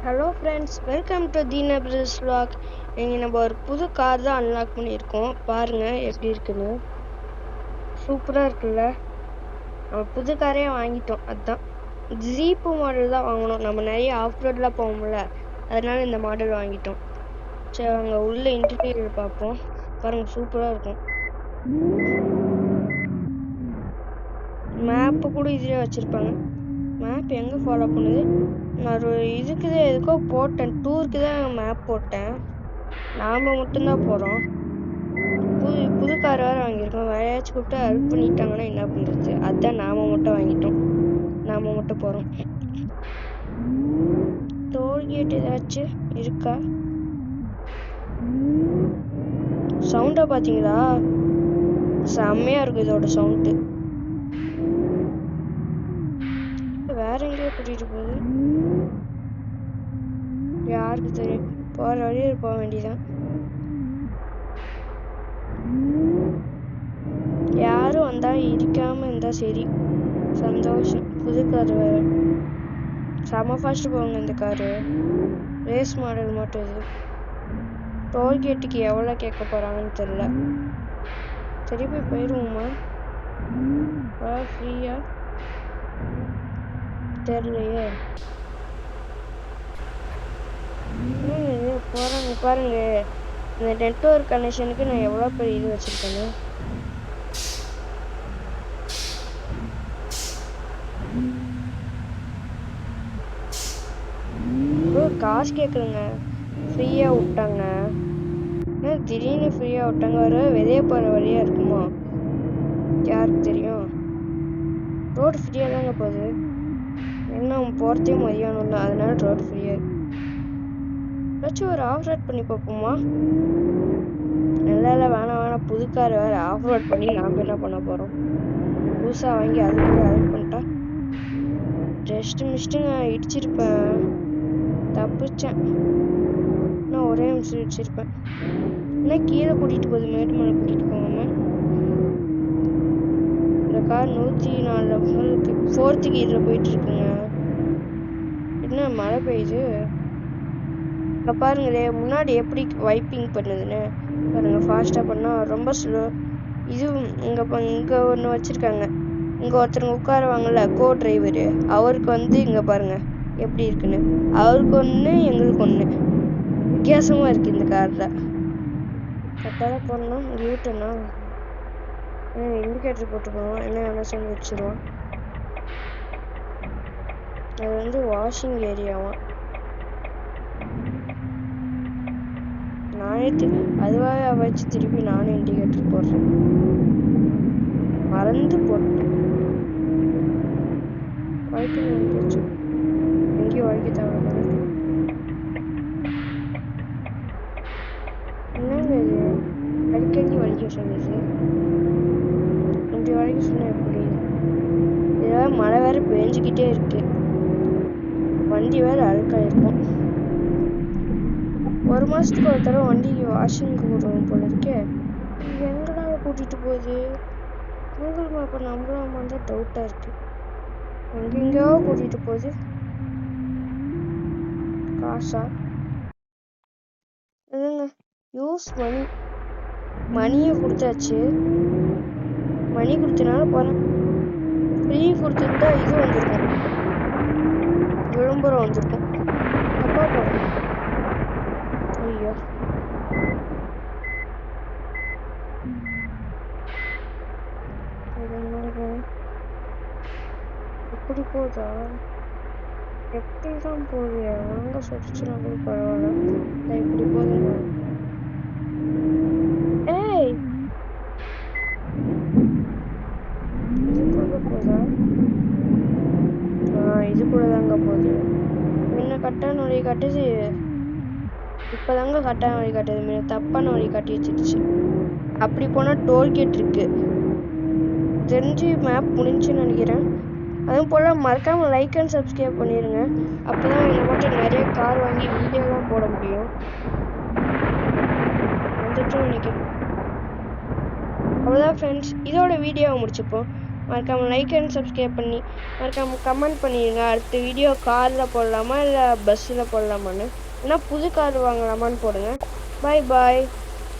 Hello friends, welcome to Deena brothers vlog. இங்கே நம்ம ஒரு புது கார் தான் அன்லாக் பண்ணியிருக்கோம். பாருங்க எப்படி இருக்குன்னு. சூப்பராக இருக்குல்ல. நம்ம புது காரே வாங்கிட்டோம். அதுதான் ஜீப்பு மாடல் தான் வாங்கினோம். நம்ம நிறைய ஆஃப் ரோட்லாம் போவோம்ல, அதனால இந்த மாடல் வாங்கிட்டோம். சரி, அங்கே உள்ள இன்டீரியர் பார்ப்போம். பாருங்க, சூப்பராக இருக்கும். மேப்பு கூட இதிலே வச்சுருப்பாங்க. மேப் எங்கே ஃபாலோ பண்ணுது? நான் ஒரு எதுக்கோ போட்டேன், டூருக்கு தான் மேப் போட்டேன். நாம் மட்டும்தான் போகிறோம். புது கார் வேறு வாங்கியிருக்கோம். வேற யாராச்சும் கூப்பிட்டு ஹெல்ப் பண்ணிட்டாங்கன்னா என்ன பண்ணுறது? அதான் நாம மட்டும் வாங்கிட்டோம். நாம மட்டும் போகிறோம். டோல்கேட் ஏதாச்சும் இருக்கா? சவுண்டை பார்த்தீங்களா? செம்மையாக இருக்கும் இதோட சவுண்டு. வேற எங்கேயோ கூட்டிகிட்டு போகுது. யாருக்கு தெரியும்? போகிற வழியில் போக வேண்டியதான். யாரும் வந்தா இடிக்காம இருந்தா சரி. சந்தோஷம். புது கார் வேற. செம ஃபாஸ்ட் போங்க இந்த காரு. ரேஸ் மாடல் மட்டும் இது. டோல்கேட்டுக்கு எவ்வளோ கேட்க போறாங்கன்னு தெரியல. திருப்பி போயிடுவோமா? ஃப்ரீயா தெரியலையே. போறாங்க பாருங்க. இந்த நெட்வொர்க் கனெக்ஷனுக்கு நான் எவ்வளோ பெரிய இது வச்சிருக்கேன்னு. காசு கேட்குறேங்க. ஃப்ரீயாக விட்டாங்க. திடீர்னு ஃப்ரீயாக விட்டாங்க. வர வெளியே போகிற வழியாக இருக்குமா? யாருக்கு தெரியும்? ரோடு ஃப்ரீயாக தாங்க போகுது. என்ன போகிறதே மதியானம் இல்லை, அதனால ரோடு ஃப்ரீயாக இருக்கு. ஏதாச்சும் ஒரு ஆஃப் ரோட் பண்ணி பார்ப்போமா? நல்லா வேணாம். புது கார் வேறு ஆஃப் ரோட் பண்ணி நாம் என்ன பண்ண போகிறோம்? புதுசாக வாங்கி அது கூட ஹெல்ப் பண்ணிட்டா ஜஸ்ட் மிஸ்ட்டுங்க. இடிச்சிருப்பேன். தப்பிச்சேன். நான் ஒரே நிமிஷம் இடிச்சிருப்பேன். என்ன கீழே கூட்டிகிட்டு போகுது? மேட்டு மேலே கூட்டிகிட்டு போகாம. இந்த கார் 104 4th கீரில் போயிட்டு இருக்குங்க. என்ன மழை பெய்யுது? இங்கே பாருங்களே, முன்னாடி எப்படி வைப்பிங் பண்ணுதுன்னு பாருங்க. ஃபாஸ்ட்டாக பண்ணால் ரொம்ப ஸ்லோ. இது இங்கே ஒன்று வச்சுருக்காங்க. இங்கே ஒருத்தருங்க உட்காருவாங்கல்ல, கோ டிரைவரு. அவருக்கு இங்கே பாருங்க எப்படி இருக்குன்னு. அவருக்கு ஒன்று, எங்களுக்கு ஒன்று. வித்தியாசமாக இருக்குது இந்த காரில். கரெக்டாக போடணும். இங்கே யூட்டனா இண்டிகேட்டர் போட்டு போவோம். என்ன சொல்லி வச்சுருவோம். அது வாஷிங் ஏரியாவாம். நானே அதுவாக வச்சு திருப்பி நானே இண்டிகேட்டர் போடுறேன். மறந்து போட்டேன். வழிக்கு வந்துச்சு. எங்கேயும் வழிக்க தேவை. என்னங்க இது? அடிக்கடி வலிக்க சொல்லுது. இப்படி வலிக்க சொன்னா எப்படி? இதெல்லாம் மழை வேற பெஞ்சிக்கிட்டே இருக்கு. வண்டி வேற அழுக்காயிருக்கும். ஒரு மாசத்துக்கு ஒரு தடவை வண்டிக்கு வாஷிங்க்கு விடுவோம் போல இருக்கே. எங்கடா கூட்டிட்டு போகுது? கூகுள் மேப்பை நம்பலாமா தான் டவுட்டா இருக்கு. எங்கெங்கயோ கூட்டிட்டு போகுது. காசா? இதுங்க யூஸ் மணியை கொடுத்தாச்சு. மணி கொடுத்தனால போறேன். ஃப்ரீ கொடுத்துருந்தா இது வந்திருக்கும், விளம்பரம் வந்திருக்கும். தப்பா போறேன். ஐயோ, இப்படி போதா? எப்படிதான் போகுது? வாங்க சொல்லிச்சுனா கூட பரவாயில்ல. இப்படி போதுங்க. ஏய், இது கூட போதா? இது கூட தாங்க போகுது. முன்ன கட்டான வழி காட்டுது, இப்பதாங்க கட்டான வழி காட்டுது. முன்ன தப்பான வழி காட்டி வச்சிருச்சு. அப்படி போனா டோல்கேட் இருக்கு. தெரிஞ்சு மேப் முடிஞ்சுன்னு நினைக்கிறேன். அதுவும் போல் மறக்காம லைக் அண்ட் சப்ஸ்கிரைப் பண்ணிடுங்க. அப்போதான் இந்த மட்டும் நிறைய கார் வாங்கி வீடியோலாம் போட முடியும். வந்துட்டு நினைக்கிறேன். அவ்வளோதான் ஃப்ரெண்ட்ஸ், இதோட வீடியோவை முடிச்சுப்போம். மறக்காம லைக் அண்ட் சப்ஸ்கிரைப் பண்ணி மறக்காம கமெண்ட் பண்ணிடுங்க. அடுத்த வீடியோ காரில் போடலாமா இல்லை பஸ்ஸில் போடலாமான்னு, இல்லைனா புது கார் வாங்கலாமான்னு போடுங்க. பாய் பாய்.